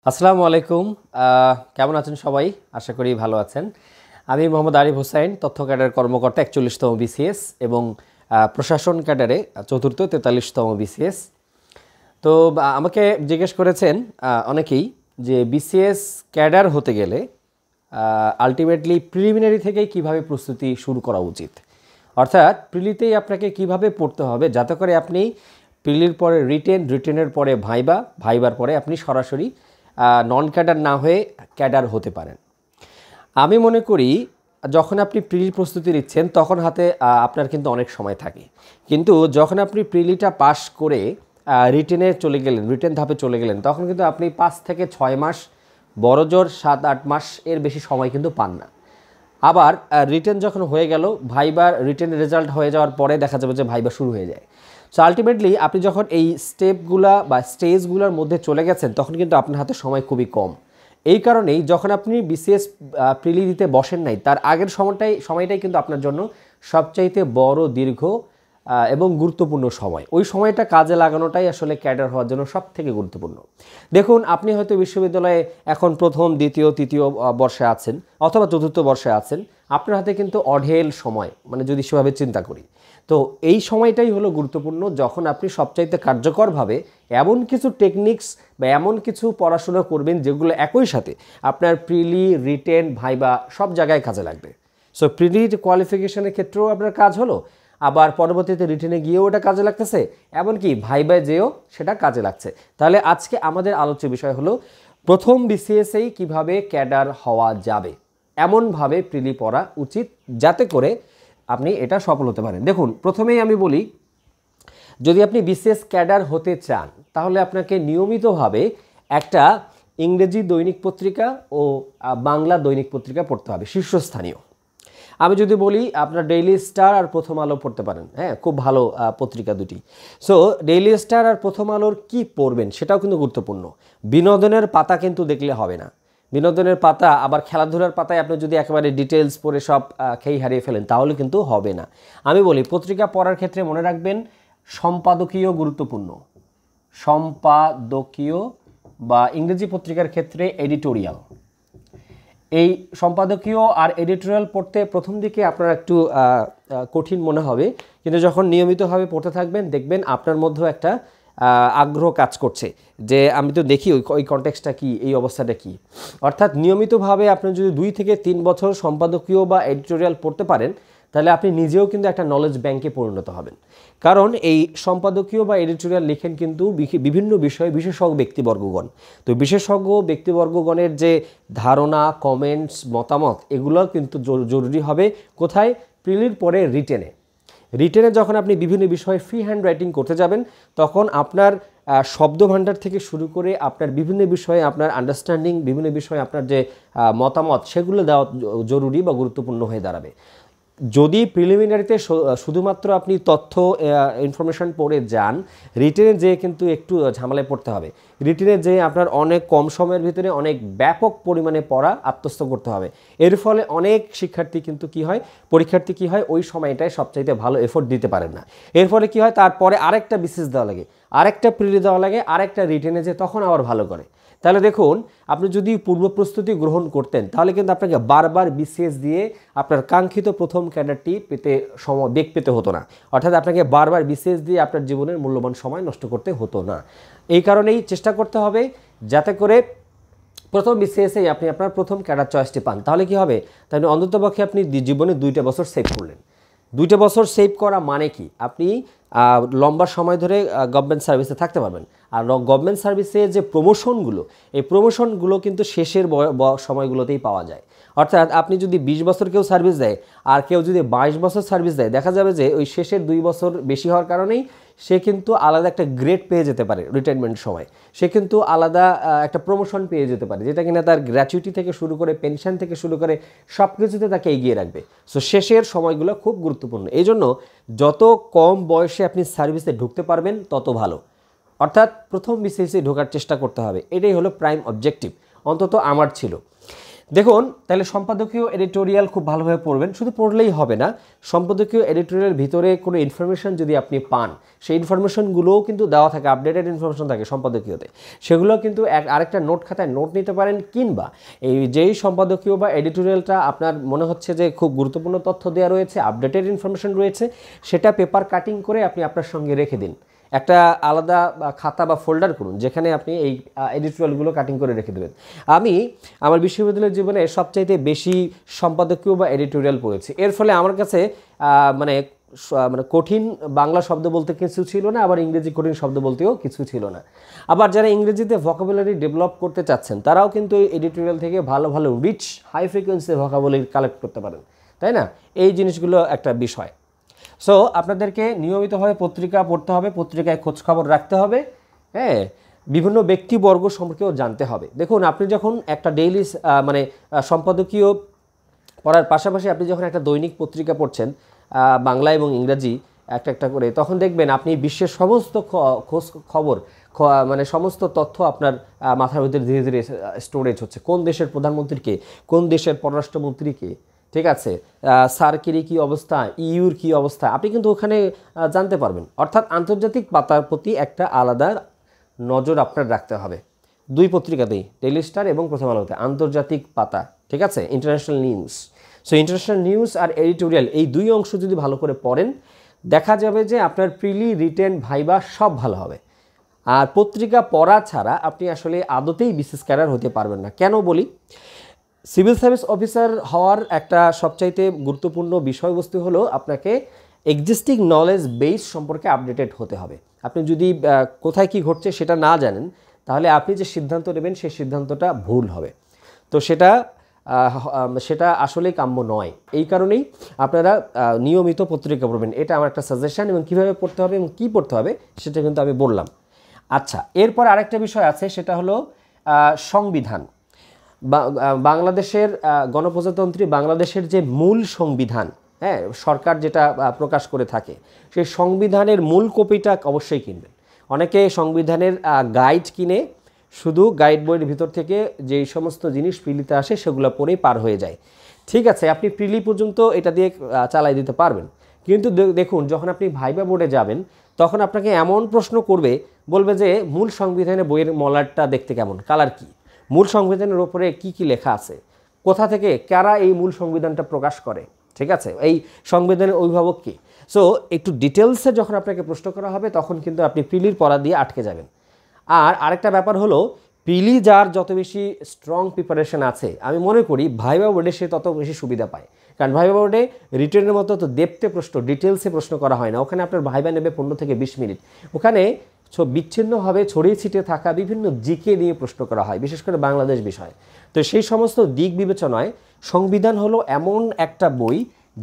আসসালামু আলাইকুম। কেমন আছেন সবাই? আশা করি ভালো আছেন। আমি মোহাম্মদ আরিফ হোসাইন, তথ্য ক্যাডার কর্মকর্তা ৪১তম বিসিএস এবং প্রশাসন ক্যাডারে ৪র্থ ৪৩তম বিসিএস। তো আমাকে জিজ্ঞেস করেছেন অনেকেই যে বিসিএস ক্যাডার হতে গেলে আলটিমেটলি প্রিলিমিনারি থেকেই কিভাবে প্রস্তুতি শুরু করা উচিত, অর্থাৎ প্রিলিতেই আপনাকে কিভাবে পড়তে হবে যাতে করে আপনি প্রিলির পরে রিটেনের পরে ভাইবার পরে আপনি সরাসরি নন ক্যাডার না হয়ে ক্যাডার হতে পারেন। আমি মনে করি যখন আপনি প্রিলির প্রস্তুতি নিচ্ছেন তখন হাতে আপনার কিন্তু অনেক সময় থাকে, কিন্তু যখন আপনি প্রিলিটা পাস করে রিটেন ধাপে চলে গেলেন তখন কিন্তু আপনি 5 থেকে 6 মাস, বড়জোর 7-8 মাস এর বেশি সময় কিন্তু পান না। আবার রিটেন যখন হয়ে গেল, রিটেনের রেজাল্ট হয়ে যাওয়ার পরে দেখা যাবে যে ভাইবা শুরু হয়ে যায়। সো আলটিমেটলি আপনি যখন এই স্টেজগুলোর মধ্যে চলে গেছেন তখন কিন্তু আপনার হাতে সময় খুবই কম। এই কারণেই যখন আপনি বিসিএস প্রিলি দিতে বসেন নাই তার আগের সময়টাই কিন্তু আপনার জন্য সবচাইতে বড়, দীর্ঘ এবং গুরুত্বপূর্ণ সময়। ওই সময়টা কাজে লাগানোটাই আসলে ক্যাডার হওয়ার জন্য সবথেকে গুরুত্বপূর্ণ। দেখুন, আপনি হয়তো বিশ্ববিদ্যালয়ে এখন প্রথম, দ্বিতীয়, তৃতীয় বর্ষে আছেন অথবা চতুর্থ বর্ষে আছেন। আপনার হাতে কিন্তু অঢেল সময়, মানে যদি সেভাবে চিন্তা করি, তো এই সময়টাই হলো গুরুত্বপূর্ণ যখন আপনি সবচাইতে কার্যকরভাবে এমন কিছু টেকনিক্স বা এমন কিছু পড়াশোনা করবেন যেগুলো একই সাথে আপনার প্রিলি, রিটেন, ভাইবা সব জায়গায় কাজে লাগবে। সো প্রিলির কোয়ালিফিকেশনের ক্ষেত্রেও আপনার কাজ হলো, আবার পরবর্তীতে রিটেনে গিয়েও ওটা কাজে লাগতেছে, এমনকি ভাইবায় যেও সেটা কাজে লাগছে। তাহলে আজকে আমাদের আলোচ্য বিষয় হলো প্রথম বিসিএসেই কিভাবে ক্যাডার হওয়া যাবে, এমনভাবে প্রিলি পড়া উচিত যাতে করে আপনি এটা সফল হতে পারেন। দেখুন, প্রথমেই আমি বলি, যদি আপনি বিসিএস ক্যাডার হতে চান তাহলে আপনাকে নিয়মিতভাবে একটা ইংরেজি দৈনিক পত্রিকা ও বাংলা দৈনিক পত্রিকা পড়তে হবে, শীর্ষস্থানীয়। আমি যদি বলি, আপনার ডেইলি স্টার আর প্রথম আলো পড়তে পারেন। হ্যাঁ, খুব ভালো পত্রিকা দুটি। সো ডেইলি স্টার আর প্রথম আলোর কি পড়বেন সেটাও কিন্তু গুরুত্বপূর্ণ। বিনোদনের পাতা কিন্তু দেখলে হবে না। বিনোদনের পাতা আবার খেলাধুলার পাতায় আপনি যদি একেবারে ডিটেলস পড়ে সব খেই হারিয়ে ফেলেন তাহলে কিন্তু হবে না। আমি বলি, পত্রিকা পড়ার ক্ষেত্রে মনে রাখবেন সম্পাদকীয় গুরুত্বপূর্ণ। সম্পাদকীয় বা ইংরেজি পত্রিকার ক্ষেত্রে এডিটোরিয়াল। এই সম্পাদকীয় আর এডিটোরিয়াল পড়তে প্রথম দিকে আপনার একটু কঠিন মনে হবে, কিন্তু যখন নিয়মিতভাবে পড়তে থাকবেন দেখবেন আপনার মধ্যেও একটা আগ্রহ কাজ করছে যে আমি তো দেখি ওই কনটেক্সটটা কী, এই অবস্থাটা কী। অর্থাৎ নিয়মিতভাবে আপনি যদি 2 থেকে 3 বছর সম্পাদকীয় বা এডিটোরিয়াল পড়তে পারেন তাহলে আপনি নিজেও কিন্তু একটা নলেজ ব্যাংকে পরিণত হবেন। কারণ এই সম্পাদকীয় বা এডিটোরিয়াল লিখেন কিন্তু বিভিন্ন বিষয়ে বিশেষজ্ঞ ব্যক্তিবর্গগণ। তো বিশেষজ্ঞ ব্যক্তিবর্গগণের যে ধারণা, কমেন্টস, মতামত, এগুলো কিন্তু জরুরি হবে কোথায়? প্রিলির পরে রিটেনে যখন আপনি বিভিন্ন বিষয়ে ফ্রি হ্যান্ড রাইটিং করতে যাবেন তখন আপনার শব্দভাণ্ডার থেকে শুরু করে আপনার বিভিন্ন বিষয়ে আপনার আন্ডারস্ট্যান্ডিং, বিভিন্ন বিষয়ে আপনার যে মতামত, সেগুলো দেওয়া জরুরি বা গুরুত্বপূর্ণ হয়ে দাঁড়াবে। যদি প্রিলিমিনারিতে শুধুমাত্র আপনি তথ্য ইনফরমেশন পড়ে যান, রিটেনে যেয়ে কিন্তু একটু ঝামেলায় পড়তে হবে। রিটেনে যেয়ে আপনার অনেক কম সময়ের ভিতরে অনেক ব্যাপক পরিমাণে পড়া আত্মস্থ করতে হবে। এর ফলে অনেক পরীক্ষার্থী কি হয় ওই সময়টায় সবচাইতে ভালো এফোর্ট দিতে পারেন না। এর ফলে কি হয়, তারপরে আরেকটা বিসিএস দেওয়া লাগে, আরেকটা প্রিলি দেওয়া লাগে, আরেকটা রিটেনে যে তখন আবার ভালো করে। তাহলে দেখুন, আপনি যদি পূর্ব প্রস্তুতি গ্রহণ করতেন তাহলে কিন্তু আপনাকে বারবার বিসিএস দিয়ে আপনার কাঙ্ক্ষিত প্রথম ক্যাডারটি বেগ পেতে হতো না। অর্থাৎ আপনাকে বারবার বিসিএস দিয়ে আপনার জীবনের মূল্যবান সময় নষ্ট করতে হতো না। এই কারণেই চেষ্টা করতে হবে যাতে করে প্রথম বিসিএসেই আপনি আপনার প্রথম ক্যাডার চয়েসটি পান। তাহলে কি হবে? তাহলে অন্ততপক্ষে আপনি জীবনে 2টা বছর সেভ করলেন। 2টা বছর সেভ করা মানে কি? আপনি লম্বা সময় ধরে গভর্নমেন্ট সার্ভিসে থাকতে পারবেন। আর গভর্নমেন্ট সার্ভিসে যে প্রমোশনগুলো, এই প্রমোশনগুলো কিন্তু শেষের সময়গুলোতেই পাওয়া যায়। অর্থাৎ আপনি যদি 20 বছর কেউ সার্ভিস দেয় আর কেউ যদি 22 বছর সার্ভিস দেয়, দেখা যাবে যে ওই শেষের 2 বছর বেশি হওয়ার কারণেই সে কিন্তু আলাদা একটা গ্রেড পেয়ে যেতে পারে। রিটায়ারমেন্ট সময় সে কিন্তু আলাদা একটা প্রমোশন পেয়ে যেতে পারে, যেটা কিনা তার গ্র্যাচুইটি থেকে শুরু করে পেনশন থেকে শুরু করে সব কিছুতে তাকে এগিয়ে রাখবে। সো শেষের সময়গুলো খুব গুরুত্বপূর্ণ। এই জন্য যত কম বয়সে আপনি সার্ভিসে ঢুকতে পারবেন তত ভালো। অর্থাৎ প্রথম বিসিএসে ঢোকার চেষ্টা করতে হবে, এটাই হলো প্রাইম অবজেক্টিভ, অন্তত আমার ছিল। দেখুন তাহলে সম্পাদকীয় এডিটোরিয়াল খুব ভালোভাবে পড়বেন, শুধু পড়লেই হবে না, সম্পাদকীয় এডিটোরিয়াল ভিতরে কোনো ইনফরমেশন যদি আপনি পান সেই ইনফরমেশনগুলোও কিন্তু দেওয়া থাকে, আপডেটেড ইনফরমেশন থাকে সম্পাদকীয়তে, সেগুলো কিন্তু আরেকটা নোট খাতায় নোট নিতে পারেন, কিংবা এই যেই সম্পাদকীয় বা এডিটোরিয়ালটা আপনার মনে হচ্ছে যে খুব গুরুত্বপূর্ণ তথ্য দেওয়া রয়েছে, আপডেটেড ইনফরমেশন রয়েছে, সেটা পেপার কাটিং করে আপনি আপনার সঙ্গে রেখে দিন, একটা আলাদা খাতা বা ফোল্ডার করুন যেখানে আপনি এই এডিটোরিয়ালগুলো কাটিং করে রেখে দেবেন। আমি আমার বিশ্ববিদ্যালয়ের জীবনে সবচাইতে বেশি সম্পাদকীয় বা এডিটোরিয়াল পড়েছি, এর ফলে আমার কাছে মানে মানে কঠিন বাংলা শব্দ বলতে কিছু ছিল না, আবার ইংরেজি কঠিন শব্দ বলতেও কিছু ছিল না। আবার যারা ইংরেজিতে ভোকাবুলারি ডেভেলপ করতে চাচ্ছেন তারাও কিন্তু এই এডিটোরিয়াল থেকে ভালো ভালো rich high frequency vocabulary collect করতে পারেন, তাই না? এই জিনিসগুলো একটা বিষয়। সো আপনাদেরকে নিয়মিতভাবে পত্রিকা পড়তে হবে, পত্রিকায় খোঁজখবর রাখতে হবে, হ্যাঁ, বিভিন্ন ব্যক্তিবর্গ সম্পর্কেও জানতে হবে। দেখুন আপনি যখন একটা ডেইলি মানে সম্পাদকীয় পড়ার পাশাপাশি আপনি যখন একটা দৈনিক পত্রিকা পড়ছেন বাংলা এবং ইংরাজি একটা একটা করে, তখন দেখবেন আপনি বিশ্বের সমস্ত খোঁজ খবর মানে সমস্ত তথ্য আপনার মাথার ভিতরে ধীরে ধীরে স্টোরেজ হচ্ছে। কোন দেশের প্রধানমন্ত্রীকে, কোন দেশের পররাষ্ট্রমন্ত্রীকে, ঠিক আছে, সার্কেরই কী অবস্থা, ইউর কী অবস্থা, আপনি কিন্তু ওখানে জানতে পারবেন। অর্থাৎ আন্তর্জাতিক পাতার প্রতি একটা আলাদা নজর আপনার রাখতে হবে। দুই পত্রিকাতেই, ডেইলি স্টার এবং প্রথম আলোতে আন্তর্জাতিক পাতা, ঠিক আছে, international news. So international news আর এডিটোরিয়াল এই দুই অংশ যদি ভালো করে পড়েন, দেখা যাবে যে আপনার প্রিলি, রিটেন, ভাইবা সব ভালো হবে। আর পত্রিকা পড়া ছাড়া আপনি আসলে আদতেই বিসিএস ক্যাডার হতে পারবেন না। কেন বলি? সিভিল সার্ভিস অফিসার হওয়ার একটা সবচাইতে গুরুত্বপূর্ণ বিষয়বস্তু হলো আপনাকে এক্সিস্টিং নলেজ বেস সম্পর্কে আপডেটেড হতে হবে। আপনি যদি কোথায় কি ঘটছে সেটা না জানেন, তাহলে আপনি যে সিদ্ধান্ত নেবেন সেই সিদ্ধান্তটা ভুল হবে। তো সেটা আসলেই কাম্য নয়। এই কারণেই আপনারা নিয়মিত পত্রিকা পড়বেন, এটা আমার একটা সাজেশন। এবং কীভাবে পড়তে হবে এবং কী পড়তে হবে সেটা কিন্তু আমি বললাম। আচ্ছা, এরপর আরেকটা বিষয় আছে, সেটা হলো সংবিধান। বাংলাদেশের গণপ্রজাতন্ত্রী বাংলাদেশের যে মূল সংবিধান, হ্যাঁ, সরকার যেটা প্রকাশ করে থাকে, সেই সংবিধানের মূল কপিটা অবশ্যই কিনবেন। অনেকে সংবিধানের গাইড কিনে শুধু গাইড বইয়ের ভিতর থেকে যেই সমস্ত জিনিস প্রিলিতে আসে সেগুলো পড়েই পার হয়ে যায়। ঠিক আছে, আপনি প্রিলি পর্যন্ত এটা দিয়ে চালাই দিতে পারবেন, কিন্তু দেখুন যখন আপনি ভাইবা বোর্ডে যাবেন তখন আপনাকে এমন প্রশ্ন করবে, বলবে যে মূল সংবিধানের বইয়ের মলারটা দেখতে কেমন, কালার কি, মূল সংবিধানের ওপরে কি কি লেখা আছে, কোথা থেকে কারা এই মূল সংবিধানটা প্রকাশ করে, ঠিক আছে, এই সংবিধানের অভিভাবক কি। সো একটু ডিটেলসে যখন আপনাকে প্রশ্ন করা হবে তখন কিন্তু আপনি প্রিলির পড়া দিয়ে আটকে যাবেন। আর আরেকটা ব্যাপার হলো, প্রিলি যার যত বেশি স্ট্রং প্রিপারেশন আছে, আমি মনে করি ভাইবা বোর্ডে সে তত বেশি সুবিধা পায়। কারণ ভাইবা বোর্ডে রিটেনের মতো তো ডেপথে প্রশ্ন, ডিটেলসে প্রশ্ন করা হয় না। ওখানে আপনার ভাইবা নেবে 15 থেকে 20 মিনিট। ওখানে বিচ্ছিন্নভাবে ছড়িয়ে ছিটিয়ে থাকা বিভিন্ন জিকে নিয়ে প্রশ্ন করা হয়, বিশেষ করে বাংলাদেশ বিষয়। তো সেই সমস্ত দিক বিবেচনায় সংবিধান হলো এমন একটা বই,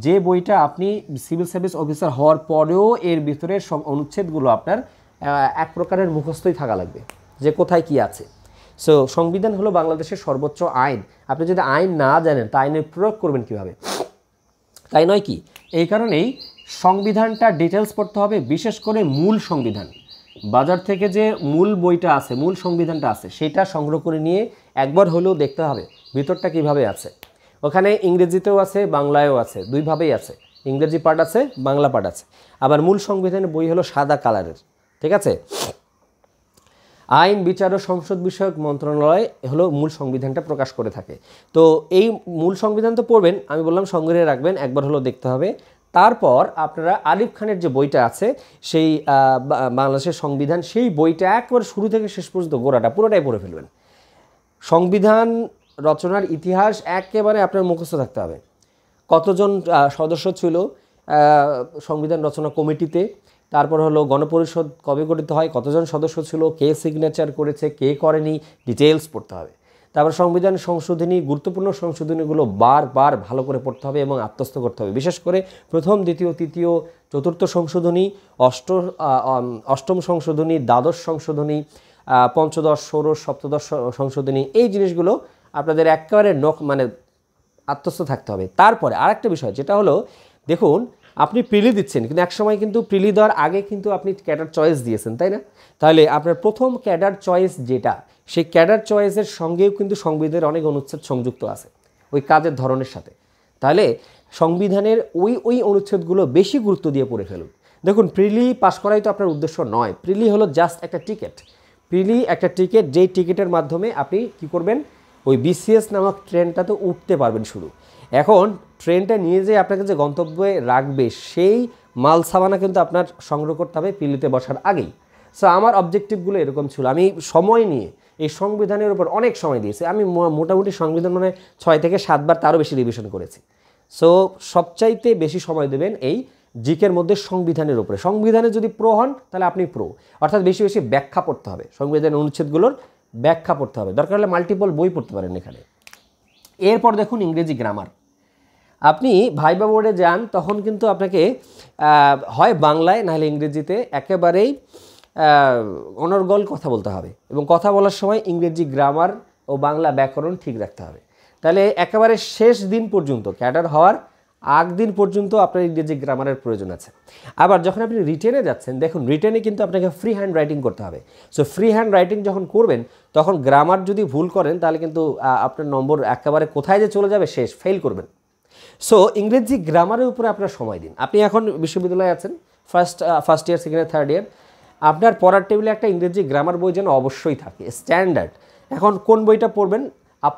যে বইটা আপনি সিভিল সার্ভিস অফিসার হওয়ার পরেও এর ভিতরের অনুচ্ছেদগুলো আপনার এক প্রকারের মুখস্থই থাকা লাগবে, যে কোথায় কি আছে। সো সংবিধান হলো বাংলাদেশের সর্বোচ্চ আইন। আপনি যদি আইন না জানেন তা আইনের প্রয়োগ করবেন কিভাবে, তাই নয় কি? এই কারণেই সংবিধানটা ডিটেলস পড়তে হবে, বিশেষ করে মূল সংবিধান। বাজার থেকে যে মূল বইটা আছে, মূল সংবিধানটা আছে, সেটা সংগ্রহ করে নিয়ে একবার হলেও দেখতে হবে ভিতরটা কিভাবে আছে। ওখানে ইংরেজিতেও আছে, বাংলায়ও আছে, দুইভাবেই আছে, ইংরেজি পার্ট আছে, বাংলা পার্ট আছে। আবার মূল সংবিধানের বই হলো সাদা কালারের, ঠিক আছে। আইন, বিচার ও সংসদ বিষয়ক মন্ত্রণালয় হলো মূল সংবিধানটা প্রকাশ করে থাকে। তো এই মূল সংবিধান তো পড়বেন, আমি বললাম সংগ্রহে রাখবেন, একবার হলেও দেখতে হবে। তারপর আপনারা আলিফ খানের যে বইটা আছে, সেই বাংলাদেশের সংবিধান, সেই বইটা একবার শুরু থেকে শেষ পর্যন্ত গোড়াটা পুরোটাই পড়ে ফেলবেন। সংবিধান রচনার ইতিহাস একেবারে আপনার মুখস্থ থাকতে হবে। কতজন সদস্য ছিল সংবিধান রচনা কমিটিতে, তারপর হলো গণপরিষদ কবে গঠিত হয়, কতজন সদস্য ছিল, কে সিগনেচার করেছে, কে করেনি, ডিটেলস পড়তে হবে। তারপর সংবিধান সংশোধনী, গুরুত্বপূর্ণ সংশোধনীগুলো বারবার ভালো করে পড়তে হবে এবং আত্মস্থ করতে হবে। বিশেষ করে প্রথম, দ্বিতীয়, তৃতীয়, চতুর্থ সংশোধনী, অষ্টম সংশোধনী, দ্বাদশ সংশোধনী, পঞ্চদশ, ষোড়শ, সপ্তদশ সংশোধনী, এই জিনিসগুলো আপনাদের একেবারে মানে আত্মস্থ থাকতে হবে। তারপরে আরেকটা বিষয় যেটা হলো, দেখুন আপনি প্রিলি দিচ্ছেন, কিন্তু একসময় কিন্তু প্রিলি দেওয়ার আগে কিন্তু আপনি ক্যাডার চয়েস দিয়েছেন, তাই না? তাহলে আপনার প্রথম ক্যাডার চয়েস যেটা, সেই ক্যাডার চয়েসের সঙ্গেও কিন্তু সংবিধানের অনেক অনুচ্ছেদ সংযুক্ত আছে। ওই কাজের ধরনের সাথে। তাহলে সংবিধানের ওই অনুচ্ছেদগুলো বেশি গুরুত্ব দিয়ে পড়ে ফেলুন। দেখুন, প্রিলি পাস করাই তো আপনার উদ্দেশ্য নয়। প্রিলি হলো জাস্ট একটা টিকিট। প্রিলি একটা টিকিট, যেই টিকিটের মাধ্যমে আপনি কি করবেন, ওই বিসিএস নামক ট্রেনটাতে উঠতে পারবেন শুরু। এখন ট্রেনটা নিয়ে যেয়ে আপনাকে যে গন্তব্যে রাখবে সেই মাল সামানা কিন্তু আপনার সংগ্রহ করতে হবে প্রিলিতে বসার আগেই। সো আমার অবজেক্টিভগুলো এরকম ছিল। আমি সময় নিয়ে এই সংবিধানের উপর অনেক সময় দিয়েছি। আমি মোটামুটি সংবিধান মানে 6 থেকে 7 বার, তারও বেশি রিভিশন করেছি। সো সবচাইতে বেশি সময় দেবেন এই জিকের মধ্যে সংবিধানের উপরে। সংবিধানে যদি প্রো হন তাহলে আপনি প্রো, অর্থাৎ বেশি বেশি ব্যাখ্যা পড়তে হবে, সংবিধানের অনুচ্ছেদগুলোর ব্যাখ্যা পড়তে হবে, দরকার হলে মাল্টিপল বই পড়তে পারেন এখানে। এরপর দেখুন ইংরেজি গ্রামার। আপনি ভাইবা বোর্ডে যান তখন কিন্তু আপনাকে হয় বাংলায় নাহলে ইংরেজিতে একেবারেই অনর্গল কথা বলতে হবে, এবং কথা বলার সময় ইংরেজি গ্রামার ও বাংলা ব্যাকরণ ঠিক রাখতে হবে। তাহলে একেবারে শেষ দিন পর্যন্ত, ক্যাডার হওয়ার আগ দিন পর্যন্ত আপনার ইংরেজি গ্রামারের প্রয়োজন আছে। আবার যখন আপনি রিটেনে যাচ্ছেন, দেখুন রিটেনে কিন্তু আপনাকে ফ্রি হ্যান্ড রাইটিং করতে হবে। সো ফ্রি হ্যান্ড রাইটিং যখন করবেন তখন গ্রামার যদি ভুল করেন তাহলে কিন্তু আপনার নম্বর একেবারে কোথায় যে চলে যাবে, শেষ, ফেল করবেন। সো ইংরেজি গ্রামারের উপরে আপনার সময় দিন। আপনি এখন বিশ্ববিদ্যালয়ে আছেন, first year, second year, third year, আপনার পড়ার টেবিলে একটা ইংরেজি গ্রামার বই যেন অবশ্যই থাকে, স্ট্যান্ডার্ড। এখন কোন বইটা পড়বেন? A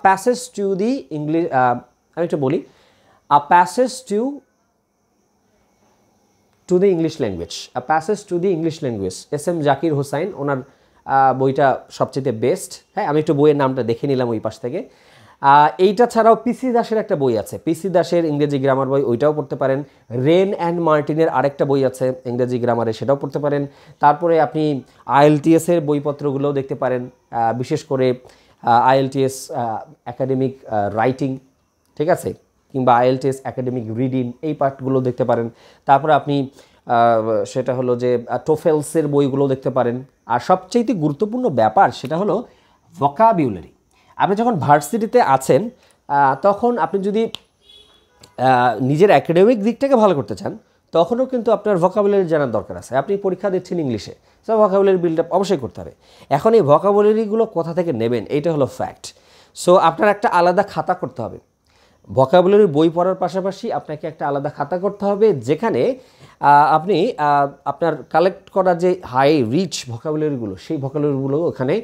passage to the English, আমি একটু বলি, a passage to the English language, a passage to the English language, S M. Zakir Hossain, ওনার বইটা সবচেয়ে বেস্ট। হ্যাঁ, আমি একটু বইয়ের নামটা দেখে নিলাম ওই পাশ থেকে। এইটা ছাড়াও পিসি দাসের একটা বই আছে, পিসি দাসের ইংরেজি গ্রামার বই, ওইটাও পড়তে পারেন। রেন অ্যান্ড মার্টিনের আরেকটা বই আছে ইংরেজি গ্রামারে, সেটাও পড়তে পারেন। তারপরে আপনি আইএলটিএসের বইপত্রগুলোও দেখতে পারেন, বিশেষ করে আইএলটিএস একাডেমিক রাইটিং, ঠিক আছে, কিংবা আইএলটিএস একাডেমিক রিডিং, এই পার্টগুলো দেখতে পারেন। তারপরে আপনি সেটা হলো যে টোফেলসের বইগুলো দেখতে পারেন। আর সবচেয়ে গুরুত্বপূর্ণ ব্যাপার সেটা হলো ভোকাবুলারি। আপনি যখন ভার্সিটিতে আছেন তখন আপনি যদি নিজের একাডেমিক দিকটাকে ভালো করতে চান তখনও কিন্তু আপনার ভোকাবুলারি জানার দরকার আছে। আপনি পরীক্ষা দিচ্ছেন ইংলিশে, সো ভোকাবুলারি বিল্ড আপ অবশ্যই করতে হবে। এখন এই ভোকাবুলারিগুলো কোথা থেকে নেবেন, এইটা হলো ফ্যাক্ট। সো আপনার একটা আলাদা খাতা করতে হবে। ভোকাবুলারি বই পড়ার পাশাপাশি আপনাকে একটা আলাদা খাতা করতে হবে, যেখানে আপনি আপনার কালেক্ট করা যে হাই রিচ ভোকাবুলারিগুলো, সেই ভোকাবুলারিগুলো ওখানে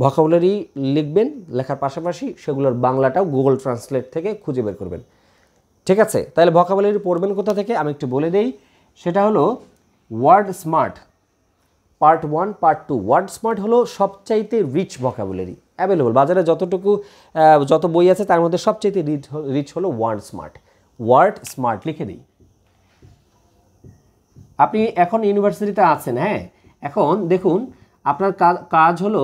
ভোকাবুলারি লিখবেন, লেখার পাশাপাশি সেগুলোর বাংলাটাও গুগল ট্রান্সলেট থেকে খুঁজে বের করবেন। ঠিক আছে? তাহলে ভোকাবুলারি পড়বেন কোথা থেকে আমি একটু বলে দেই। সেটা হলো word smart part 1, part 2। Word smart হলো সবচাইতে রিচ ভোকাবুলারি অ্যাভেলেবল। বাজারে যত বই আছে তার মধ্যে সবচাইতে রিচ হলো ওয়ার্ড স্মার্ট। ওয়ার্ড স্মার্ট লিখে দিই। আপনি এখন ইউনিভার্সিটিতে আছেন, হ্যাঁ, এখন দেখুন আপনার কাজ হলো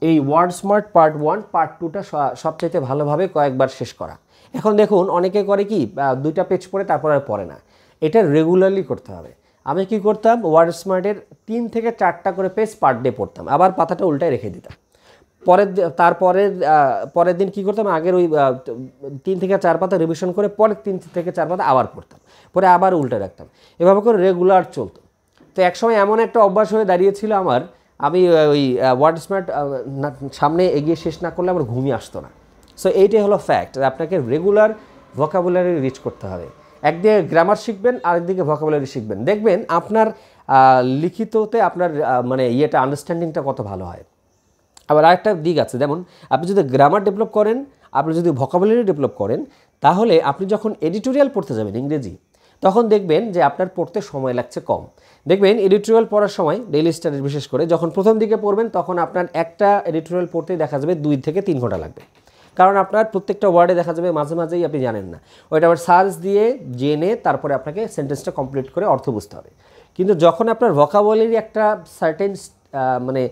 এই ওয়ার্ড স্মার্ট পার্ট 1, পার্ট 2টা সবচাইতে ভালোভাবে কয়েকবার শেষ করা। এখন দেখুন অনেকে করে কি 2টা পেজ পড়ে তারপর আর পড়ে না, এটা রেগুলারলি করতে হবে। আমি কি করতাম, ওয়ার্ড স্মার্টের 3 থেকে 4টা করে পেজ পার ডে পড়তাম, আবার পাতাটা উল্টায় রেখে দিতাম। পরের দিন কি করতাম, আগের ওই 3 থেকে 4 পাতা রিভিশন করে পরের 3 থেকে 4 পাতা আবার পড়তাম, পরে আবার উল্টে রাখতাম, এভাবে করে রেগুলার চলতো। তো একসময় এমন একটা অভ্যাস হয়ে দাঁড়িয়েছিল আমার, আমি ওই ওয়ার্ড স্মার্ট সামনে এগিয়ে শেষ না করলে আমার ঘুমিয়ে আসতো না। সো এইটাই হলো ফ্যাক্ট, আপনাকে রেগুলার ভোকাবুলারি রিচ করতে হবে। একদিকে গ্রামার শিখবেন, আরেকদিকে ভোকাবুলারি শিখবেন, দেখবেন আপনার লিখিততে আপনার মানে আন্ডারস্ট্যান্ডিংটা কত ভালো হয়। আবার আরেকটা দিক আছে, যেমন আপনি যদি গ্রামার ডেভেলপ করেন, আপনি যদি ভোকাবুলারি ডেভেলপ করেন, তাহলে আপনি যখন এডিটোরিয়াল পড়তে যাবেন ইংরেজি, তখন দেখবেন যে আপনার পড়তে সময় লাগছে কম। দেখবেন এডিটোরিয়াল পড়ার সময়, ডেইলি স্টাডিজ বিশেষ করে যখন প্রথম দিকে পড়বেন, তখন আপনার একটা এডিটোরিয়াল পড়তেই দেখা যাবে 2 থেকে 3 ঘন্টা লাগবে, কারণ আপনার প্রত্যেকটা ওয়ার্ডে দেখা যাবে মাঝে মাঝেই আপনি জানেন না, ওইটা আবার সার্চ দিয়ে জেনে তারপরে আপনাকে সেন্টেন্সটা কমপ্লিট করে অর্থ বুঝতে হবে। কিন্তু যখন আপনার ভোকাবুলারি একটা সার্টেন মানে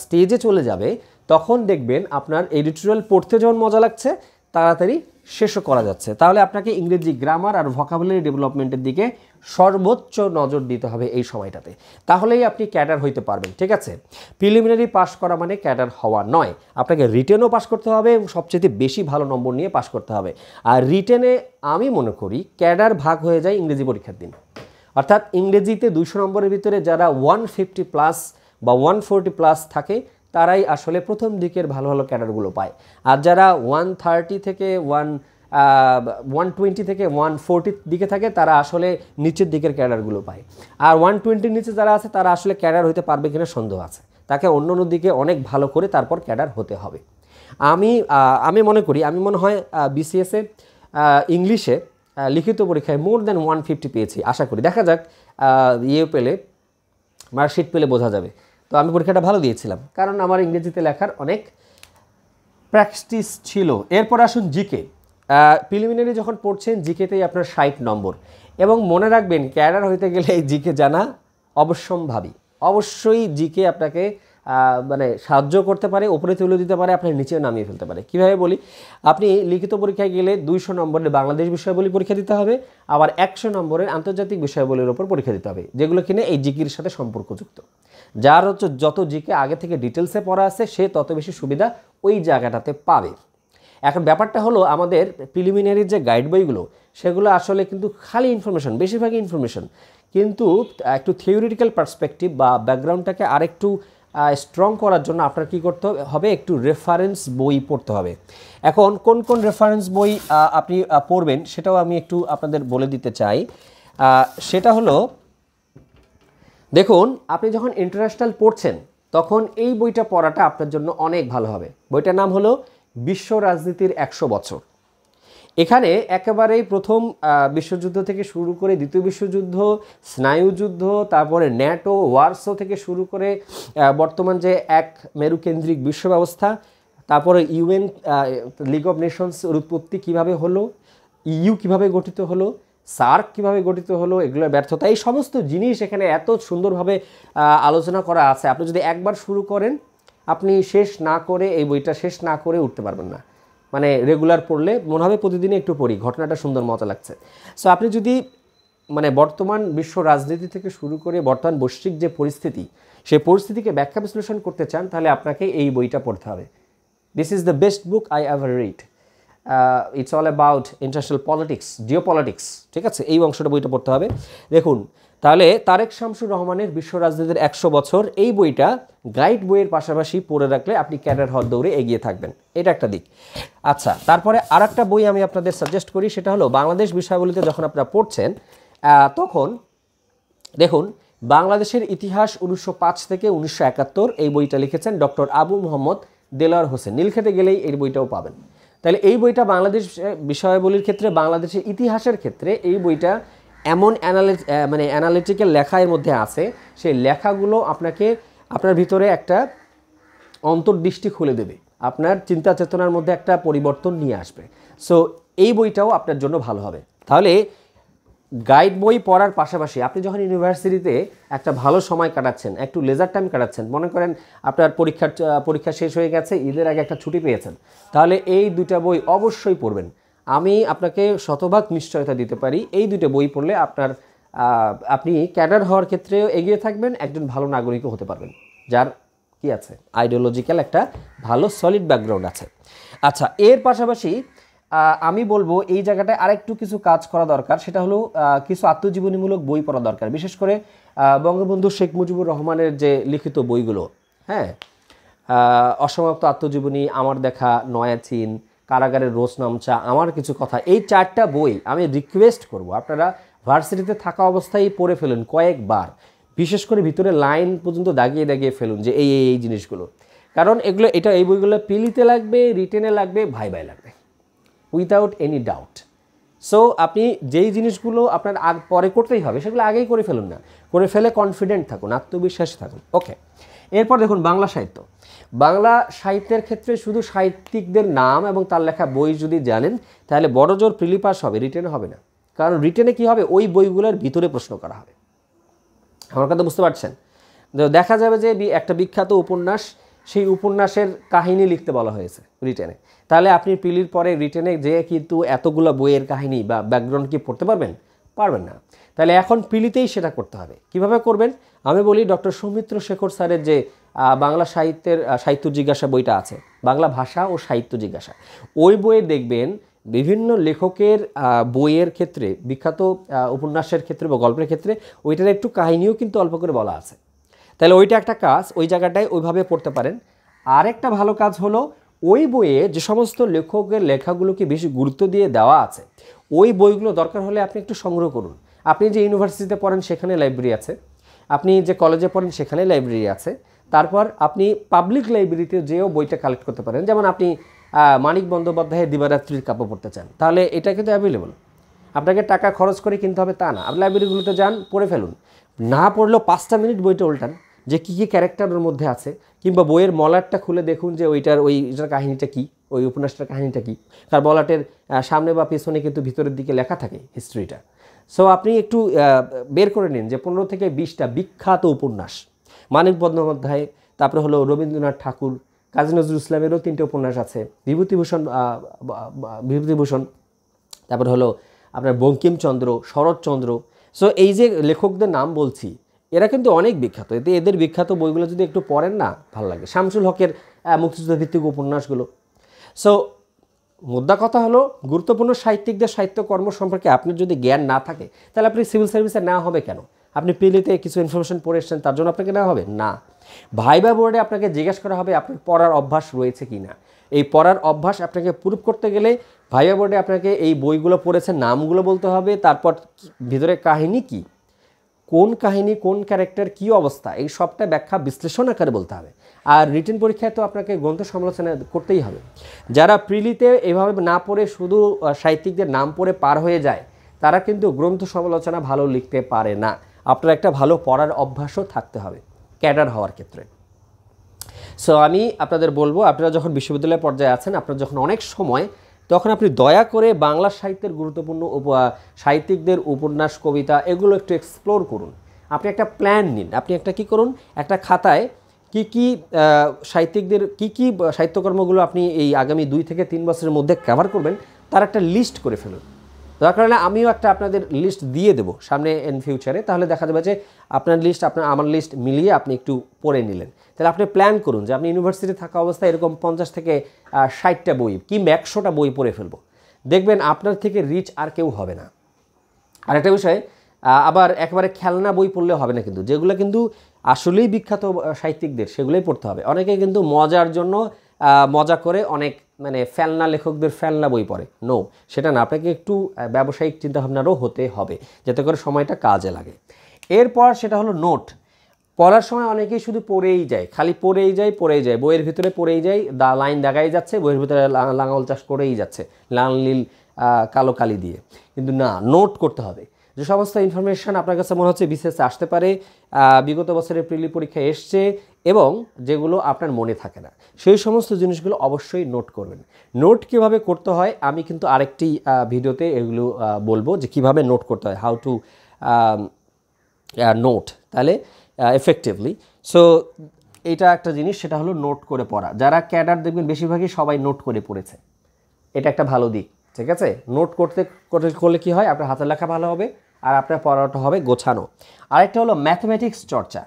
স্টেজে চলে যাবে, তখন দেখবেন আপনার এডিটোরিয়াল পড়তে যখন মজা লাগছে, তাড়াতাড়ি শেষও করা যাচ্ছে। তাহলে আপনাকে ইংরেজি গ্রামার আর ভোকাবুলারি ডেভেলপমেন্টের দিকে সর্বোচ্চ নজর দিতে হবে এই সময়টাতে, তাহলেই আপনি ক্যাডার হইতে পারবেন। ঠিক আছে? প্রিলিমিনারি পাস করা মানে ক্যাডার হওয়া নয়, আপনাকে রিটেনও পাস করতে হবে এবং সবচেয়ে বেশি ভালো নম্বর নিয়ে পাস করতে হবে। আর রিটেনে আমি মনে করি ক্যাডার ভাগ হয়ে যায় ইংরেজি পরীক্ষার দিন, অর্থাৎ ইংরেজিতে 200 নম্বরের ভিতরে যারা 150 প্লাস বা 140 প্লাস থাকে, তারাই আসলে প্রথম দিকের ভালো ভালো ক্যাডারগুলো পায়। আর যারা 130 থেকে 120 থেকে 140 দিকে থাকে তারা আসলে নিচের দিকের ক্যাডারগুলো পায়। আর 120 নিচে যারা আছে তারা আসলে ক্যাডার হতে পারবে কিনা সন্দেহ আছে, তাকে অন্য অন্য দিকে অনেক ভালো করে তারপর ক্যাডার হতে হবে। আমি মনে হয় বিসিএসে ইংলিশে লিখিত পরীক্ষায় মোর দ্যান 150 পেয়েছি, আশা করি। দেখা যাক পেলে মার্কশিট পেলে বোঝা যাবে। তো আমি পরীক্ষাটা ভালো দিয়েছিলাম কারণ আমার ইংরেজিতে লেখার অনেক প্র্যাকটিস ছিল। এরপর আসুন জিকে। প্রিলিমিনারি যখন পড়ছেন জিকেতেই আপনার 60 নম্বর, এবং মনে রাখবেন ক্যাডার হইতে গেলে এই জিকে জানা অবশ্যম্ভাবী। অবশ্যই জিকে আপনাকে মানে সাহায্য করতে পারে, উপরে তুলে দিতে পারে, আপনার নিচে নামিয়ে ফেলতে পারে। কীভাবে বলি, আপনি লিখিত পরীক্ষায় গেলে 200 নম্বরের বাংলাদেশ বিষয়াবলী পরীক্ষা দিতে হবে, আবার 100 নম্বরের আন্তর্জাতিক বিষয়াবলীর ওপর পরীক্ষা দিতে হবে, যেগুলো কিনা এই জিকির সাথে সম্পর্কযুক্ত। যার হচ্ছে যত জিকে আগে থেকে ডিটেলসে পড়া আছে সে তত বেশি সুবিধা ওই জায়গাটাতে পাবে। এখন ব্যাপারটা হলো আমাদের প্রিলিমিনারির যে গাইড বইগুলো সেগুলো আসলে কিন্তু খালি ইনফরমেশন, বেশিরভাগই ইনফরমেশন, কিন্তু একটু থিওরিটিক্যাল পার্সপেক্টিভ বা ব্যাকগ্রাউন্ডটাকে আরেকটু স্ট্রং করার জন্য আপনার কী করতে হবে, একটু রেফারেন্স বই পড়তে হবে। এখন কোন কোন রেফারেন্স বই আপনি পড়বেন সেটাও আমি একটু আপনাদের বলে দিতে চাই। সেটা হলো, দেখুন আপনি যখন ইন্টারন্যাশনাল পড়ছেন তখন এই বইটা পড়াটা আপনার জন্য অনেক ভালো হবে। বইটার নাম হলো বিশ্ব রাজনীতির 100 বছর। এখানে একেবারেই প্রথম বিশ্বযুদ্ধ থেকে শুরু করে দ্বিতীয় বিশ্বযুদ্ধ, স্নায়ুযুদ্ধ, তারপরে ন্যাটো, ওয়ারসো থেকে শুরু করে বর্তমান যে এক মেরুকেন্দ্রিক বিশ্ব ব্যবস্থা, তারপরে ইউএন লিগ অফ নেশনসের উৎপত্তি কীভাবে হলো, ইইউ কীভাবে গঠিত হলো, সার্ক কীভাবে গঠিত হলো, এগুলোর ব্যর্থতা, এই সমস্ত জিনিস এখানে এত সুন্দরভাবে আলোচনা করা আছে। আপনি যদি একবার শুরু করেন আপনি শেষ না করে, এই বইটা শেষ না করে উঠতে পারবেন না। মানে রেগুলার পড়লে মনে হবে প্রতিদিনই একটু পড়ি, ঘটনাটা সুন্দর মজা লাগছে। সো আপনি যদি মানে বর্তমান বিশ্ব রাজনীতি থেকে শুরু করে বর্তমান বৈশ্বিক যে পরিস্থিতি, সেই পরিস্থিতিকে ব্যাখ্যা বিশ্লেষণ করতে চান তাহলে আপনাকে এই বইটা পড়তে হবে। This is the best book I ever read. It's all about international politics, geopolitics, ঠিক আছে? এই অংশটা বইটা পড়তে হবে। দেখুন তাহলে তারেক শামসুর রহমানের বিশ্ব রাজনীতির 100 বছর এই বইটা গাইড বইয়ের পাশাপাশি পড়ে রাখলে আপনি ক্যাডার হওয়ার দৌড়ে এগিয়ে থাকবেন, এটা একটা দিক। আচ্ছা, তারপরে আরেকটা বই আমি আপনাদের সাজেস্ট করি, সেটা হলো বাংলাদেশ বিষয়াবলীতে যখন আপনারা পড়ছেন তখন দেখুন বাংলাদেশের ইতিহাস 1905 থেকে 1971, এই বইটা লিখেছেন ডক্টর আবু মোহাম্মদ দেলোয়ার হোসেন। নীলক্ষেতে গেলেই এই বইটাও পাবেন। তাহলে এই বইটা বাংলাদেশ বিষয়াবলীর ক্ষেত্রে, বাংলাদেশের ইতিহাসের ক্ষেত্রে এই বইটা এমন অ্যানালিটিক্যাল লেখা এর মধ্যে আছে, সেই লেখাগুলো আপনাকে আপনার ভিতরে একটা অন্তর্দৃষ্টি খুলে দেবে, আপনার চিন্তা চেতনার মধ্যে একটা পরিবর্তন নিয়ে আসবে। সো এই বইটাও আপনার জন্য ভালো হবে। তাহলে গাইড বই পড়ার পাশাপাশি আপনি যখন ইউনিভার্সিটিতে একটা ভালো সময় কাটাচ্ছেন, একটু লেজার টাইম কাটাচ্ছেন, মনে করেন আপনার পরীক্ষা শেষ হয়ে গেছে, ঈদের আগে একটা ছুটি পেয়েছেন, তাহলে এই দুইটা বই অবশ্যই পড়বেন। আমি আপনাকে শতভাগ নিশ্চয়তা দিতে পারি এই দুটো বই পড়লে আপনি ক্যাডার হওয়ার ক্ষেত্রেও এগিয়ে থাকবেন, একজন ভালো নাগরিকও হতে পারবেন, যার কি আছে আইডিওলজিক্যাল একটা ভালো সলিড ব্যাকগ্রাউন্ড আছে। আচ্ছা, এর পাশাপাশি আমি বলবো এই জায়গাটায় আরেকটু কিছু কাজ করা দরকার, সেটা হলো কিছু আত্মজীবনীমূলক বই পড়া দরকার, বিশেষ করে বঙ্গবন্ধু শেখ মুজিবুর রহমানের যে লিখিত বইগুলো, হ্যাঁ, অসমাপ্ত আত্মজীবনী, আমার দেখা, নয়া চীন, কারাগারের রোজনামচা, আমার কিছু কথা, এই 4টা বই আমি রিকোয়েস্ট করব আপনারা ভার্সিটিতে থাকা অবস্থায় পড়ে ফেলুন কয়েকবার, বিশেষ করে ভিতরে লাইন পর্যন্ত দাগিয়ে দাগিয়ে ফেলুন যে এই জিনিসগুলো, কারণ এই বইগুলো পিলিতে লাগবে, রিটেনে লাগবে, ভাইভায় লাগবে, উইথাউট এনি ডাউট। সো আপনি যেই জিনিসগুলো আপনার পরে করতেই হবে সেগুলো আগেই করে ফেলুন না, করে ফেলে কনফিডেন্ট থাকুন, আত্মবিশ্বাসী থাকুন। ওকে, এরপর দেখুন বাংলা সাহিত্য। বাংলা সাহিত্যের ক্ষেত্রে শুধু সাহিত্যিকদের নাম এবং তার লেখা বই যদি জানেন তাহলে বড় জোর প্রিলি পাস হবে, রিটেনে হবে না। কারণ রিটেনে কী হবে, ওই বইগুলোর ভিতরে প্রশ্ন করা হবে। আমার কথা বুঝতে পারছেন? দেখা যাবে যে একটা বিখ্যাত উপন্যাস, সেই উপন্যাসের কাহিনী লিখতে বলা হয়েছে রিটেনে, তাহলে আপনি প্রিলির পরে রিটেনে যে কিন্তু এতগুলো বইয়ের কাহিনী বা ব্যাকগ্রাউন্ড কি পড়তে পারবেন না। তাহলে এখন প্রিলিতেই সেটা করতে হবে। কিভাবে করবেন আমি বলি, ডক্টর সৌমিত্র শেখর স্যারের যে বাংলা সাহিত্য জিজ্ঞাসা বইটা আছে, বাংলা ভাষা ও সাহিত্য জিজ্ঞাসা, ওই বইয়ে দেখবেন বিভিন্ন লেখকের বইয়ের ক্ষেত্রে, বিখ্যাত উপন্যাসের ক্ষেত্রে বা গল্পের ক্ষেত্রে ওইটার একটু কাহিনীও কিন্তু অল্প করে বলা আছে। তাহলে ওইটা একটা কাজ, ওই জায়গাটায় ওইভাবে পড়তে পারেন। আরেকটা ভালো কাজ হলো ওই বইয়ে যে সমস্ত লেখকের লেখাগুলোকে বেশি গুরুত্ব দিয়ে দেওয়া আছে ওই বইগুলো দরকার হলে আপনি একটু সংগ্রহ করুন। আপনি যে ইউনিভার্সিটিতে পড়েন সেখানে লাইব্রেরি আছে, আপনি যে কলেজে পড়েন সেখানে লাইব্রেরি আছে, তারপর আপনি পাবলিক লাইব্রেরিতে যেও বইটা কালেক্ট করতে পারেন। যেমন আপনি মানিক বন্দ্যোপাধ্যায়ের দিবারাত্রির কাব্য পড়তে চান, তাহলে এটা কিন্তু অ্যাভেলেবল, আপনাকে টাকা খরচ করে কিনতে হবে তা না। আপনি লাইব্রেরিগুলোতে যান, পড়ে ফেলুন, না পড়লেও 5টা মিনিট বইটা উল্টান যে কী কী ক্যারেক্টার ওর মধ্যে আছে, কিংবা বইয়ের মলাটটা খুলে দেখুন যে ওইটার কাহিনীটা কী, ওই উপন্যাসটার কাহিনীটা কী। তার মলাটের সামনে বা পেছনে কিন্তু ভিতরের দিকে লেখা থাকে হিস্ট্রিটা। সো আপনি একটু বের করে নিন যে 15 থেকে 20টা বিখ্যাত উপন্যাস, মানিক বন্দ্যোপাধ্যায়, তারপরে হলো রবীন্দ্রনাথ ঠাকুর, কাজী নজরুল ইসলামেরও 3টে উপন্যাস আছে, বিভূতিভূষণ, তারপর হলো আপনার বঙ্কিমচন্দ্র, শরৎচন্দ্র। সো এই যে লেখকদের নাম বলছি এরা কিন্তু অনেক বিখ্যাত, এদের বিখ্যাত বইগুলো যদি একটু পড়েন না ভালো লাগে। শামসুল হকের মুক্তিযুদ্ধ ভিত্তিক উপন্যাসগুলো। সো মুদ্রা কথা হলো গুরুত্বপূর্ণ সাহিত্যিকদের সাহিত্যকর্ম সম্পর্কে আপনার যদি জ্ঞান না থাকে তাহলে আপনি সিভিল সার্ভিসে নেওয়া হবে কেন? আপনি পিলিতে কিছু ইনফরমেশন পড়ে এসেছেন তার জন্য আপনাকে নেওয়া হবে না। ভাইবা বোর্ডে আপনাকে জিজ্ঞেস করা হবে আপনার পড়ার অভ্যাস রয়েছে কি না। এই পড়ার অভ্যাস আপনাকে প্রুভ করতে গেলে ভাইবা বোর্ডে আপনাকে এই বইগুলো পড়েছেন নামগুলো বলতে হবে, তারপর ভিতরে কাহিনী কি, কোন কাহিনী, কোন ক্যারেক্টার, কী অবস্থা, এই সবটা ব্যাখ্যা বিশ্লেষণ আকারে বলতে হবে। আর রিটেন পরীক্ষায় তো আপনাকে গ্রন্থ সমালোচনা করতেই হবে। যারা প্রিলিতে এভাবে না পড়ে শুধু সাহিত্যিকদের নাম পড়ে পার হয়ে যায় তারা কিন্তু গ্রন্থ সমালোচনা ভালো লিখতে পারে না। আপনার একটা ভালো পড়ার অভ্যাসও থাকতে হবে ক্যাডার হওয়ার ক্ষেত্রে। সো আমি আপনাদের বলবো, আপনারা যখন বিশ্ববিদ্যালয় পর্যায়ে আছেন, আপনার যখন অনেক সময়, তখন আপনি দয়া করে বাংলা সাহিত্যের গুরুত্বপূর্ণ সাহিত্যিকদের উপন্যাস, কবিতা এগুলো একটু এক্সপ্লোর করুন। আপনি একটা প্ল্যান নিন, আপনি একটা কী করুন, একটা খাতায় কি কি সাহিত্যিকদের কি কি সাহিত্যকর্মগুলো আপনি এই আগামী 2 থেকে 3 বছরের মধ্যে কভার করবেন তার একটা লিস্ট করে ফেলুন। যার কারণে আমিও একটা আপনাদের লিস্ট দিয়ে দেবো সামনে ইন ফিউচারে, তাহলে দেখা যাবে যে আপনার লিস্ট আমার লিস্ট মিলিয়ে আপনি একটু পড়ে নিলেন। তাহলে আপনি প্ল্যান করুন যে আপনি ইউনিভার্সিটি থাকা অবস্থায় এরকম 50 থেকে 60টা বই কিংবা 100টা বই পড়ে ফেলবো, দেখবেন আপনার থেকে রিচ আর কেউ হবে না। আর একটা বিষয়, আবার একেবারে খেলনা বই পড়লে হবে না, কিন্তু যেগুলো কিন্তু আসলেই বিখ্যাত সাহিত্যিকদের সেগুলোই পড়তে হবে। অনেকে কিন্তু মজার জন্য মজা করে অনেক মানে ফেলনা লেখকদের ফেলনা বই পড়ে, নো, সেটা না। আপনাকে একটু ব্যবসায়িক চিন্তাভাবনারও হতে হবে যাতে করে সময়টা কাজে লাগে। এরপর সেটা হলো নোট। পড়ার সময় অনেকেই শুধু পড়েই যায়, খালি পড়েই যায়, বইয়ের ভিতরে পড়েই যায়, লাইন দাগাই যাচ্ছে, বইয়ের ভিতরে লাঙল চাষ করেই যাচ্ছে লাল নীল কালো কালি দিয়ে। কিন্তু না, নোট করতে হবে। যে সমস্ত ইনফরমেশান আপনার কাছে মনে হচ্ছে বিশেষ আসতে পারে, বিগত বছরের প্রিলি পরীক্ষায় এসছে এবং যেগুলো আপনার মনে থাকে না, সেই সমস্ত জিনিসগুলো অবশ্যই নোট করবেন। নোট কিভাবে করতে হয় আমি কিন্তু আরেকটি ভিডিওতে এগুলো বলবো যে কিভাবে নোট করতে হয়, হাউ টু নোট, তাহলে এফেক্টিভলি। সো এটা একটা জিনিস, সেটা হলো নোট করে পড়া। যারা ক্যাডার দেখবেন বেশিরভাগই সবাই নোট করে পড়েছে, এটা একটা ভালো দিক, ঠিক আছে। নোট করলে কি হয়, আপনার হাতের লেখা ভালো হবে আর আপনার পড়াটা হবে গোছানো। আরেকটা হলো ম্যাথমেটিক্স চর্চা।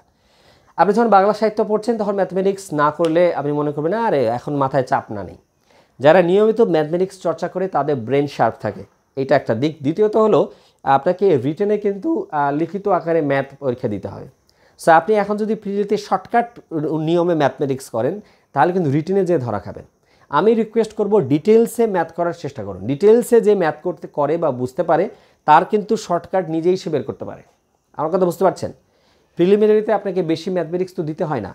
আপনি যখন বাংলা সাহিত্য পড়ছেন তখন ম্যাথমেটিক্স না করলে আপনি মনে করবেন না আরে এখন মাথায় চাপ না নেই। যারা নিয়মিত ম্যাথমেটিক্স চর্চা করে তাদের ব্রেন শার্প থাকে, এটা একটা দিক। দ্বিতীয়ত হলো আপনাকে রিটেনে কিন্তু লিখিত আকারে ম্যাথ পরীক্ষা দিতে হবে। সো আপনি এখন যদি প্রিলিতে শর্টকাট নিয়মে ম্যাথমেটিক্স করেন তাহলে কিন্তু রিটেনে যে ধরা খাবেন। আমি রিকোয়েস্ট করব ডিটেলসে ম্যাথ করার চেষ্টা করুন। ডিটেলসে যে ম্যাথ করে বা বুঝতে পারে তার কিন্তু শর্টকাট নিজেই সে বের করতে পারে। আমার কথা বুঝতে পারছেন? প্রিলিমিনারিতে আপনাকে বেশি ম্যাথমেটিক্স তো দিতে হয় না,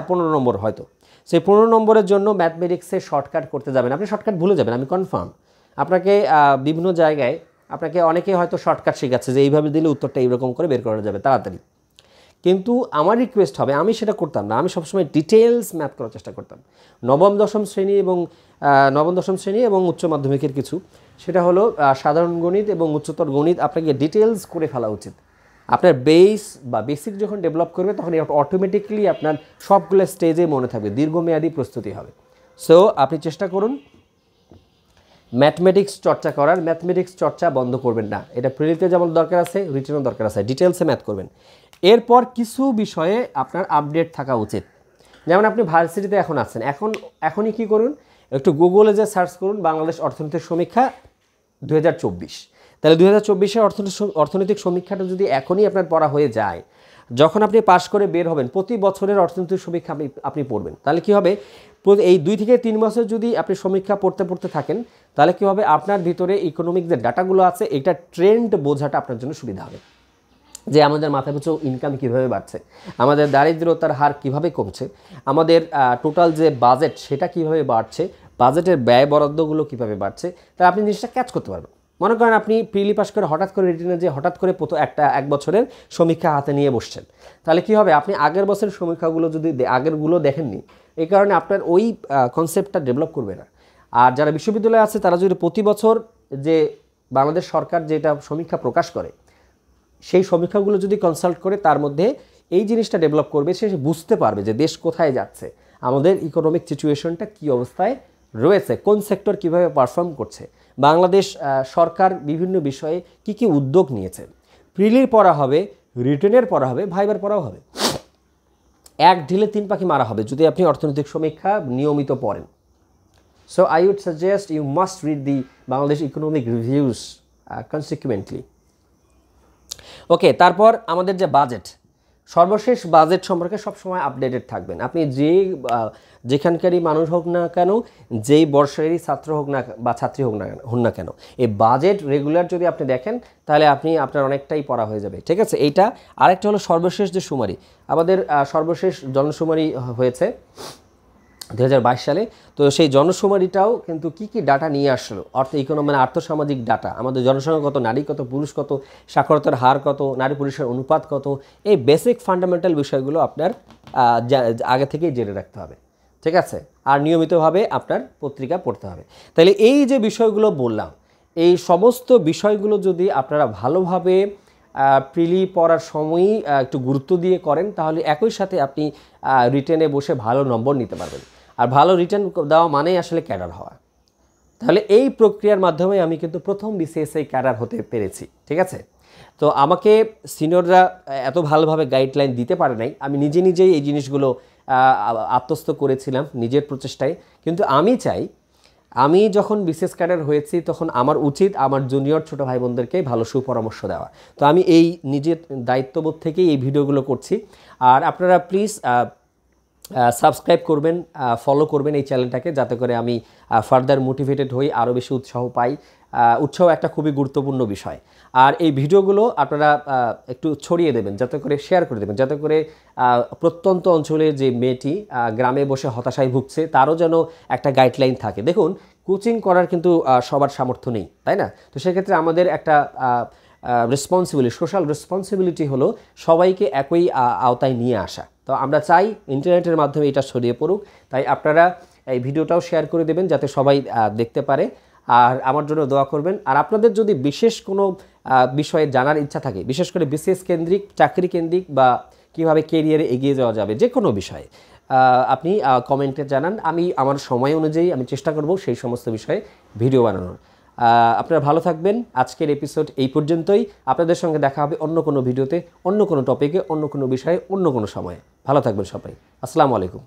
15 নম্বর হয়তো। সেই 15 নম্বরের জন্য ম্যাথমেটিক্সে শর্টকাট করতে যাবেন, আপনি শর্টকাট ভুলে যাবেন, আমি কনফার্ম। আপনাকে বিভিন্ন জায়গায় আপনাকে অনেকে হয়তো শর্টকাট শেখাচ্ছে যে এইভাবে দিলে উত্তরটা এইরকম করে বের করা যাবে তাড়াতাড়ি, কিন্তু আমার রিকোয়েস্ট হবে আমি সেটা করতাম না। আমি সবসময় ডিটেলস ম্যাথ করার চেষ্টা করতাম। নবম দশম শ্রেণী এবং উচ্চ মাধ্যমিকের কিছু, সেটা হলো সাধারণ গণিত এবং উচ্চতর গণিত আপনাকে ডিটেলস করে ফেলা উচিত। আপনার বেসিক যখন ডেভেলপ করবে তখন অটোমেটিকলি আপনার সবগুলো স্টেজে মনে থাকবে, দীর্ঘমেয়াদী প্রস্তুতি হবে। সো আপনি চেষ্টা করুন ম্যাথমেটিক্স চর্চা করার। ম্যাথমেটিক্স চর্চা বন্ধ করবেন না, এটা প্রিলিতে যেমন দরকার আছে রিটেনও দরকার আছে, ডিটেলসে ম্যাথ করবেন। এরপর কিছু বিষয়ে আপনার আপডেট থাকা উচিত। যেমন আপনি ভার্সিটিতে এখন আছেন, এখনই কি করুন, একটু গুগলে যে সার্চ করুন বাংলাদেশ অর্থনৈতিক সমীক্ষা 2024। তাহলে 2024-এর অর্থনৈতিক সমীক্ষাটা যদি এখনই আপনার পড়া হয়ে যায়, যখন আপনি পাশ করে বের হবেন প্রতি বছরের অর্থনৈতিক সমীক্ষা আপনি পড়বেন, তাহলে কি হবে, এই 2 থেকে 3 বছর যদি আপনি সমীক্ষা পড়তে থাকেন, তাহলে কি হবে, আপনার ভিতরে ইকোনমিক যে ডাটাগুলো আছে এটা ট্রেন্ড বোঝাটা আপনার জন্য সুবিধা হবে, যে আমাদের মাথাপিছু ইনকাম কীভাবে বাড়ছে, আমাদের দারিদ্রতার হার কিভাবে কমছে, আমাদের টোটাল যে বাজেট সেটা কিভাবে বাড়ছে, বাজেটের ব্যয় বরাদ্দগুলো কীভাবে বাড়ছে, তাহলে আপনি জিনিসটা ক্যাচ করতে পারবেন। মনে করেন আপনি প্রিলি পাস করে হঠাৎ করে রিটেনে যে হঠাৎ করে এক বছরের সমীক্ষা হাতে নিয়ে বসছেন, তাহলে কি হবে, আপনি আগের বছরের সমীক্ষাগুলো যদি আগেরগুলো দেখেননি, এই কারণে আপনার ওই কনসেপ্টটা ডেভেলপ করবে না। আর যারা বিশ্ববিদ্যালয়ে আছে তারা যদি প্রতি বছর যে বাংলাদেশ সরকার যেটা সমীক্ষা প্রকাশ করে সেই সমীক্ষাগুলো যদি কনসাল্ট করে তার মধ্যে এই জিনিসটা ডেভেলপ করবে, সে বুঝতে পারবে যে দেশ কোথায় যাচ্ছে, আমাদের ইকোনমিক সিচুয়েশনটা কী অবস্থায় রয়েছে, কোন সেক্টর কিভাবে পারফর্ম করছে, বাংলাদেশ সরকার বিভিন্ন বিষয়ে কি কি উদ্যোগ নিয়েছে। প্রিলির পড়া হবে, রিটেনের পড়া হবে, ভাইবার পড়াও হবে, এক ঢিলে 3 পাখি মারা হবে যদি আপনি অর্থনৈতিক সমীক্ষা নিয়মিত পড়েন। So I would suggest you must read the Bangladesh economic reviews consequently. Okay, তারপর আমাদের যে বাজেট, সর্বশেষ বাজেট সম্পর্কে সবসময় আপডেটেড থাকবেন। আপনি যেখানকারই মানুষ হোক না কেন, যেই বর্ষেরই ছাত্র হোক না বা ছাত্রী হন না কেন, এই বাজেট রেগুলার যদি আপনি দেখেন তাহলে আপনার অনেকটাই পড়া হয়ে যাবে, ঠিক আছে। এইটা আরেকটা হলো সর্বশেষ যে সুমারি, আমাদের সর্বশেষ জনশুমারি হয়েছে 2022 সালে। তো সেই জনশুমারিটাও কিন্তু কি কি ডাটা নিয়ে আসলো, মানে আর্থসামাজিক ডাটা, আমাদের জনসংখ্যা কত, নারী কত, পুরুষ কত, সাক্ষরতার হার কত, নারী পুরুষের অনুপাত কত, এই বেসিক ফান্ডামেন্টাল বিষয়গুলো আপনার আগে থেকেই জেনে রাখতে হবে, ঠিক আছে। আর নিয়মিতভাবে আপনার পত্রিকা পড়তে হবে। তাহলে এই যে বিষয়গুলো বললাম, এই সমস্ত বিষয়গুলো যদি আপনারা ভালোভাবে প্রিলি পড়ার সময়ই একটু গুরুত্ব দিয়ে করেন, তাহলে একই সাথে আপনি রিটেনে বসে ভালো নম্বর নিতে পারবেন। আর ভালো রিটেন দেওয়া মানেই আসলে ক্যাডার হওয়া। তাহলে এই প্রক্রিয়ার মাধ্যমে আমি কিন্তু প্রথম বিসিএসএ ক্যাডার হতে পেরেছি, ঠিক আছে। তো আমাকে সিনিয়ররা এত ভালোভাবে গাইডলাইন দিতে পারে নাই, আমি নিজেই এই জিনিসগুলো আত্মস্থ করেছিলাম নিজের প্রচেষ্টায়। কিন্তু আমি চাই, আমি যখন বিসিএস ক্যাডার হয়েছি তখন আমার উচিত আমার জুনিয়র ছোটো ভাই বোনদেরকে ভালো সুপরামর্শ দেওয়া। তো আমি এই নিজের দায়িত্ববোধ থেকেই এই ভিডিওগুলো করছি। আর আপনারা প্লিজ সাবস্ক্রাইব করবেন, ফলো করবেন এই চ্যানেলটাকে, যাতে করে আমি ফার্দার মোটিভেটেড হই, আরও বেশি উৎসাহ পাই। উৎসাহ একটা খুবই গুরুত্বপূর্ণ বিষয়। আর এই ভিডিওগুলো আপনারা একটু ছড়িয়ে দেবেন, যাতে করে শেয়ার করে দেবেন, যাতে করে প্রত্যন্ত অঞ্চলে যে মেয়েটি গ্রামে বসে হতাশায় ভুগছে তারও যেন একটা গাইডলাইন থাকে। দেখুন, কোচিং করার কিন্তু সবার সামর্থ্য নেই, তাই না? তো সেক্ষেত্রে আমাদের একটা সোশ্যাল রেসপন্সিবিলিটি হলো সবাইকে একই আওতায় নিয়ে আসা। তো আমরা চাই ইন্টারনেটের মাধ্যমে এটা ছড়িয়ে পড়ুক, তাই আপনারা এই ভিডিওটাও শেয়ার করে দেবেন যাতে সবাই দেখতে পারে। আর আমার জন্য দোয়া করবেন। আর আপনাদের যদি বিশেষ কোনো বিষয়ে জানার ইচ্ছা থাকে, বিশেষ করে বিসিএস কেন্দ্রিক, চাকরি কেন্দ্রিক বা কীভাবে কেরিয়ারে এগিয়ে যাওয়া যাবে, যে কোনো বিষয়ে আপনি কমেন্টে জানান। আমি আমার সময় অনুযায়ী আমি চেষ্টা করব সেই সমস্ত বিষয়ে ভিডিও বানানোর। আপনারা ভালো থাকবেন। আজকের এপিসোড এই পর্যন্তই। আপনাদের সঙ্গে দেখা হবে অন্য কোনো ভিডিওতে, অন্য কোনো টপিকে, অন্য কোনো বিষয়ে, অন্য কোনো সময়ে। ভালো থাকবেন সবাই। আসসালামু আলাইকুম।